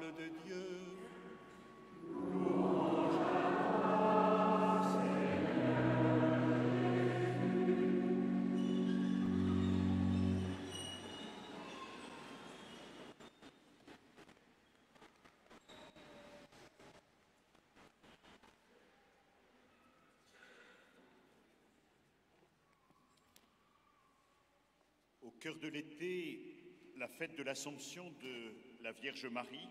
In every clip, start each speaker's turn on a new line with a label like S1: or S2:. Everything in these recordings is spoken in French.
S1: parole de Dieu. Au cœur de l'été, la fête de l'Assomption de la Vierge Marie,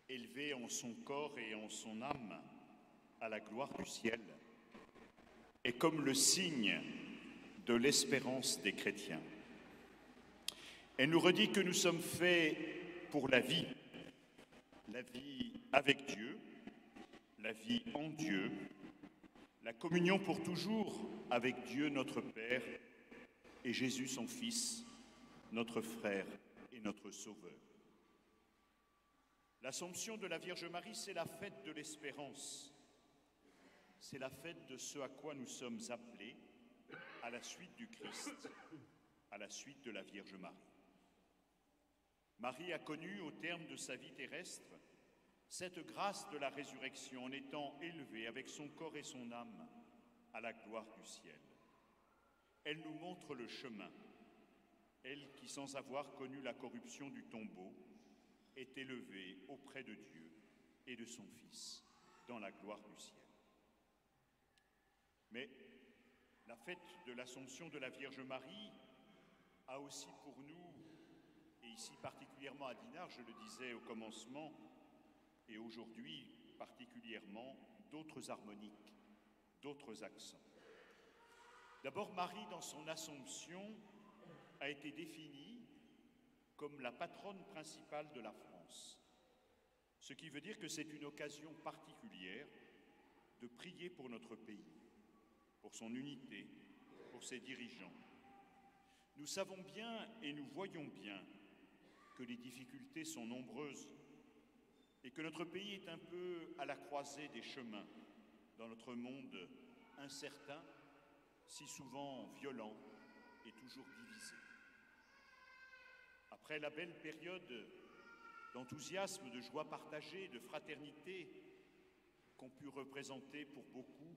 S1: élevée en son corps et en son âme à la gloire du ciel, est comme le signe de l'espérance des chrétiens. Elle nous redit que nous sommes faits pour la vie avec Dieu, la vie en Dieu, la communion pour toujours avec Dieu notre Père et Jésus son Fils, notre frère et notre Sauveur. L'Assomption de la Vierge Marie, c'est la fête de l'espérance. C'est la fête de ce à quoi nous sommes appelés à la suite du Christ, à la suite de la Vierge Marie. Marie a connu au terme de sa vie terrestre cette grâce de la résurrection en étant élevée avec son corps et son âme à la gloire du ciel. Elle nous montre le chemin, elle qui, sans avoir connu la corruption du tombeau, est élevée auprès de Dieu et de son Fils, dans la gloire du ciel. Mais la fête de l'Assomption de la Vierge Marie a aussi pour nous, et ici particulièrement à Dinard, je le disais au commencement, et aujourd'hui particulièrement, d'autres harmoniques, d'autres accents. D'abord, Marie, dans son Assomption, a été définie comme la patronne principale de la France. Ce qui veut dire que c'est une occasion particulière de prier pour notre pays, pour son unité, pour ses dirigeants. Nous savons bien et nous voyons bien que les difficultés sont nombreuses et que notre pays est un peu à la croisée des chemins dans notre monde incertain, si souvent violent et toujours divisé. Après la belle période d'enthousiasme, de joie partagée, de fraternité qu'ont pu représenter pour beaucoup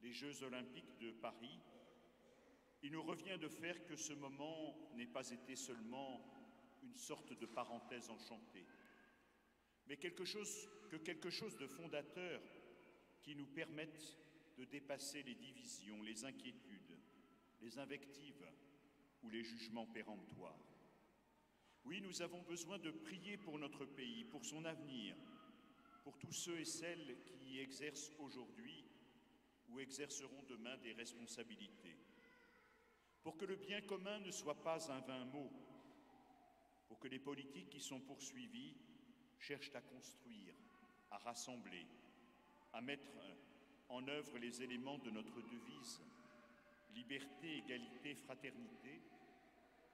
S1: les Jeux olympiques de Paris, il nous revient de faire que ce moment n'ait pas été seulement une sorte de parenthèse enchantée, mais quelque chose de fondateur qui nous permette de dépasser les divisions, les inquiétudes, les invectives ou les jugements péremptoires. Oui, nous avons besoin de prier pour notre pays, pour son avenir, pour tous ceux et celles qui y exercent aujourd'hui ou exerceront demain des responsabilités, pour que le bien commun ne soit pas un vain mot, pour que les politiques qui sont poursuivis cherchent à construire, à rassembler, à mettre en œuvre les éléments de notre devise « Liberté, égalité, fraternité »,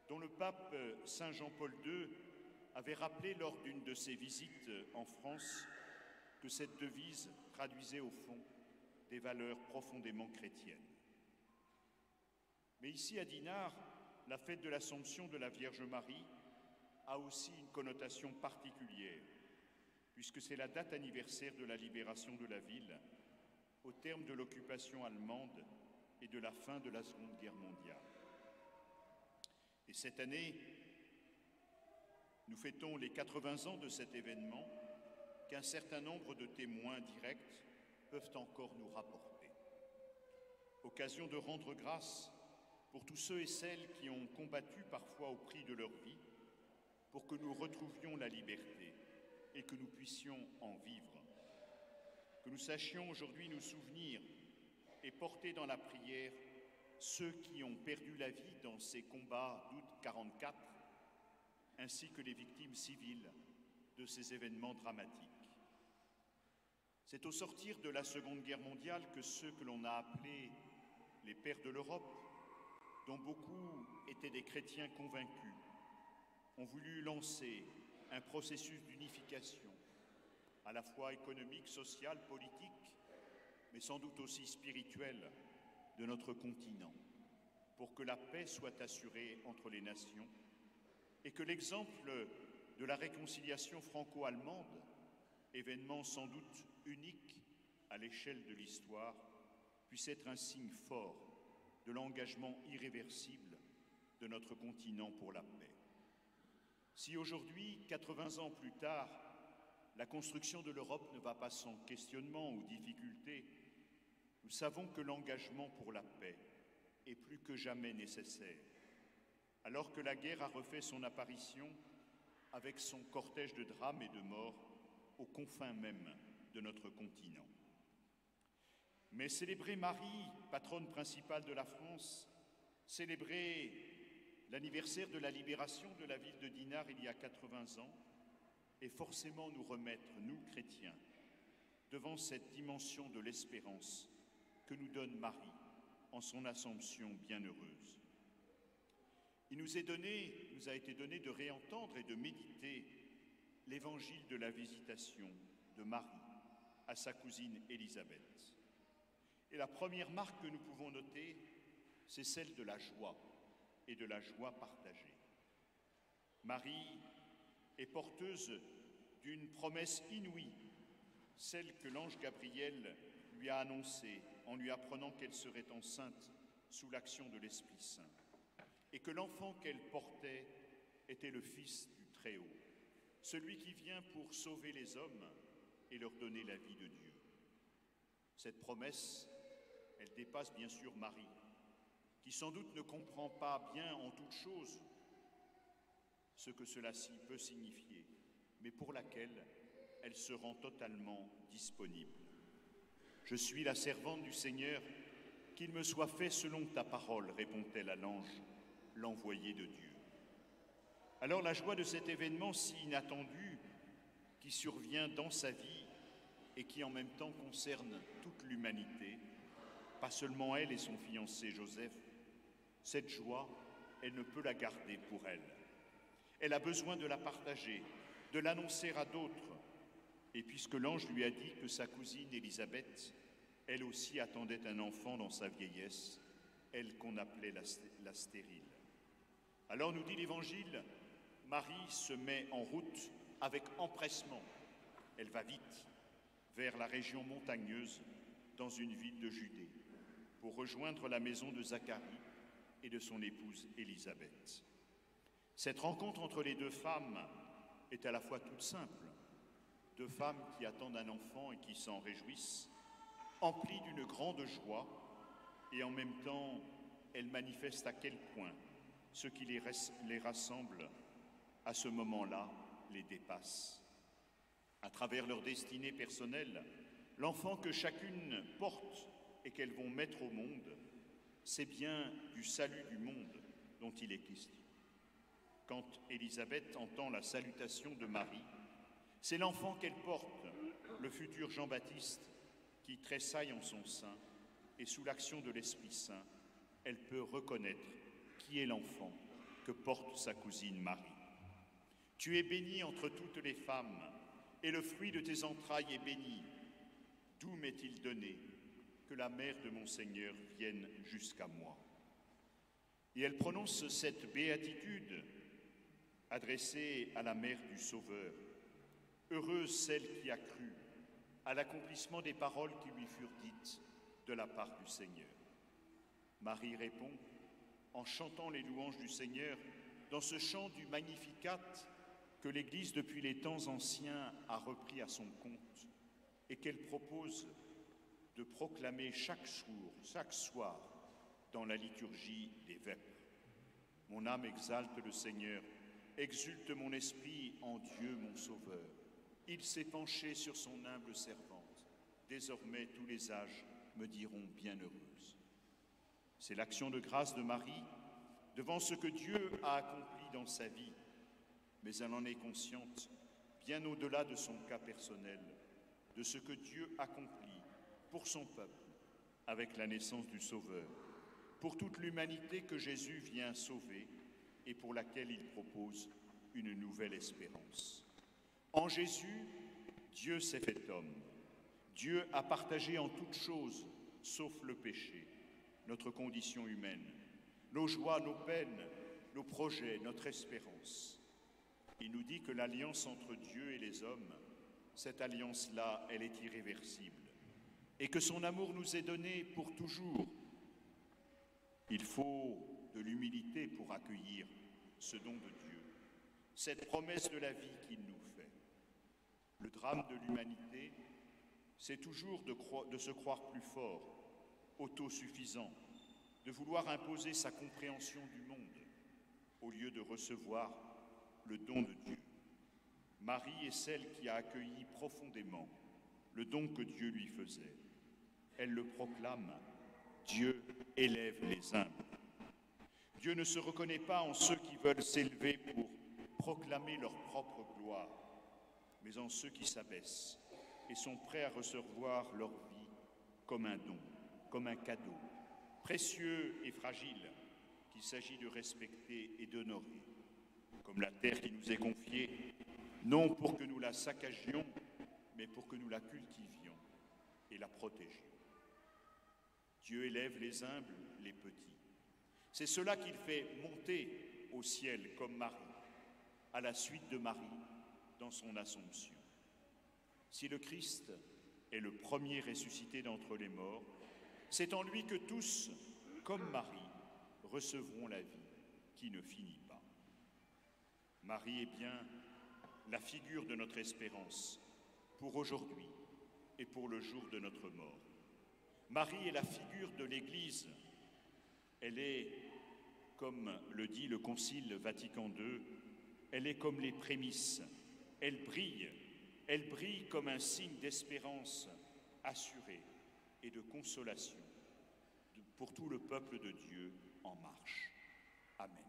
S1: dont le pape Saint Jean-Paul II avait rappelé lors d'une de ses visites en France que cette devise traduisait au fond des valeurs profondément chrétiennes. Mais ici à Dinard, la fête de l'Assomption de la Vierge Marie a aussi une connotation particulière, puisque c'est la date anniversaire de la libération de la ville au terme de l'occupation allemande et de la fin de la Seconde Guerre mondiale. Et cette année, nous fêtons les 80 ans de cet événement qu'un certain nombre de témoins directs peuvent encore nous rapporter. Occasion de rendre grâce pour tous ceux et celles qui ont combattu parfois au prix de leur vie pour que nous retrouvions la liberté et que nous puissions en vivre. Que nous sachions aujourd'hui nous souvenir et porter dans la prière ceux qui ont perdu la vie dans ces combats d'août 1944, ainsi que les victimes civiles de ces événements dramatiques. C'est au sortir de la Seconde Guerre mondiale que ceux que l'on a appelés les pères de l'Europe, dont beaucoup étaient des chrétiens convaincus, ont voulu lancer un processus d'unification, à la fois économique, social, politique, mais sans doute aussi spirituel, de notre continent, pour que la paix soit assurée entre les nations et que l'exemple de la réconciliation franco-allemande, événement sans doute unique à l'échelle de l'histoire, puisse être un signe fort de l'engagement irréversible de notre continent pour la paix. Si aujourd'hui, 80 ans plus tard, la construction de l'Europe ne va pas sans questionnement ou difficulté, nous savons que l'engagement pour la paix est plus que jamais nécessaire, alors que la guerre a refait son apparition avec son cortège de drames et de morts aux confins même de notre continent. Mais célébrer Marie, patronne principale de la France, célébrer l'anniversaire de la libération de la ville de Dinard il y a 80 ans, et forcément nous remettre, nous chrétiens, devant cette dimension de l'espérance que nous donne Marie en son Assomption bienheureuse. Il nous a été donné de réentendre et de méditer l'évangile de la visitation de Marie à sa cousine Élisabeth. Et la première marque que nous pouvons noter, c'est celle de la joie et de la joie partagée. Marie est porteuse d'une promesse inouïe, celle que l'ange Gabriel lui a annoncée en lui apprenant qu'elle serait enceinte sous l'action de l'Esprit Saint, et que l'enfant qu'elle portait était le Fils du Très-Haut, celui qui vient pour sauver les hommes et leur donner la vie de Dieu. Cette promesse, elle dépasse bien sûr Marie, qui sans doute ne comprend pas bien en toute chose ce que cela peut signifier, mais pour laquelle elle se rend totalement disponible. Je suis la servante du Seigneur, qu'il me soit fait selon ta parole, répond-elle à l'ange, l'envoyé de Dieu. Alors la joie de cet événement si inattendu, qui survient dans sa vie et qui en même temps concerne toute l'humanité, pas seulement elle et son fiancé Joseph, cette joie, elle ne peut la garder pour elle. Elle a besoin de la partager, de l'annoncer à d'autres. Et puisque l'ange lui a dit que sa cousine Élisabeth, elle aussi attendait un enfant dans sa vieillesse, elle qu'on appelait la stérile. Alors nous dit l'Évangile, Marie se met en route avec empressement. Elle va vite vers la région montagneuse dans une ville de Judée pour rejoindre la maison de Zacharie et de son épouse Élisabeth. Cette rencontre entre les deux femmes est à la fois toute simple. Deux femmes qui attendent un enfant et qui s'en réjouissent, emplies d'une grande joie, et en même temps, elles manifestent à quel point ce qui les rassemble à ce moment-là les dépasse. À travers leur destinée personnelle, l'enfant que chacune porte et qu'elles vont mettre au monde, c'est bien du salut du monde dont il est question. Quand Élisabeth entend la salutation de Marie, c'est l'enfant qu'elle porte, le futur Jean-Baptiste, qui tressaille en son sein, et sous l'action de l'Esprit Saint, elle peut reconnaître qui est l'enfant que porte sa cousine Marie. Tu es bénie entre toutes les femmes, et le fruit de tes entrailles est béni. D'où m'est-il donné que la mère de mon Seigneur vienne jusqu'à moi? Et elle prononce cette béatitude adressée à la mère du Sauveur. Heureuse celle qui a cru à l'accomplissement des paroles qui lui furent dites de la part du Seigneur. Marie répond en chantant les louanges du Seigneur dans ce chant du Magnificat que l'Église depuis les temps anciens a repris à son compte et qu'elle propose de proclamer chaque jour, chaque soir dans la liturgie des vêpres. Mon âme exalte le Seigneur, exulte mon esprit en Dieu mon Sauveur. Il s'est penché sur son humble servante. Désormais, tous les âges me diront bienheureuse. C'est l'action de grâce de Marie devant ce que Dieu a accompli dans sa vie, mais elle en est consciente bien au-delà de son cas personnel, de ce que Dieu accomplit pour son peuple avec la naissance du Sauveur, pour toute l'humanité que Jésus vient sauver et pour laquelle il propose une nouvelle espérance. En Jésus, Dieu s'est fait homme. Dieu a partagé en toutes choses, sauf le péché, notre condition humaine, nos joies, nos peines, nos projets, notre espérance. Il nous dit que l'alliance entre Dieu et les hommes, cette alliance-là, elle est irréversible. Et que son amour nous est donné pour toujours. Il faut de l'humilité pour accueillir ce don de Dieu, cette promesse de la vie qu'il nous fait. Le drame de l'humanité, c'est toujours de se croire plus fort, autosuffisant, de vouloir imposer sa compréhension du monde au lieu de recevoir le don de Dieu. Marie est celle qui a accueilli profondément le don que Dieu lui faisait. Elle le proclame, Dieu élève les humbles. Dieu ne se reconnaît pas en ceux qui veulent s'élever pour proclamer leur propre gloire, mais en ceux qui s'abaissent et sont prêts à recevoir leur vie comme un don, comme un cadeau, précieux et fragile, qu'il s'agit de respecter et d'honorer, comme la terre qui nous est confiée, non pour que nous la saccagions, mais pour que nous la cultivions et la protégions. Dieu élève les humbles, les petits. C'est cela qu'il fait monter au ciel comme Marie, à la suite de Marie, dans son Assomption. Si le Christ est le premier ressuscité d'entre les morts, c'est en lui que tous, comme Marie, recevront la vie qui ne finit pas. Marie est bien la figure de notre espérance pour aujourd'hui et pour le jour de notre mort. Marie est la figure de l'Église. Elle est, comme le dit le Concile Vatican II, elle est comme les prémices. Elle brille comme un signe d'espérance assurée et de consolation pour tout le peuple de Dieu en marche. Amen.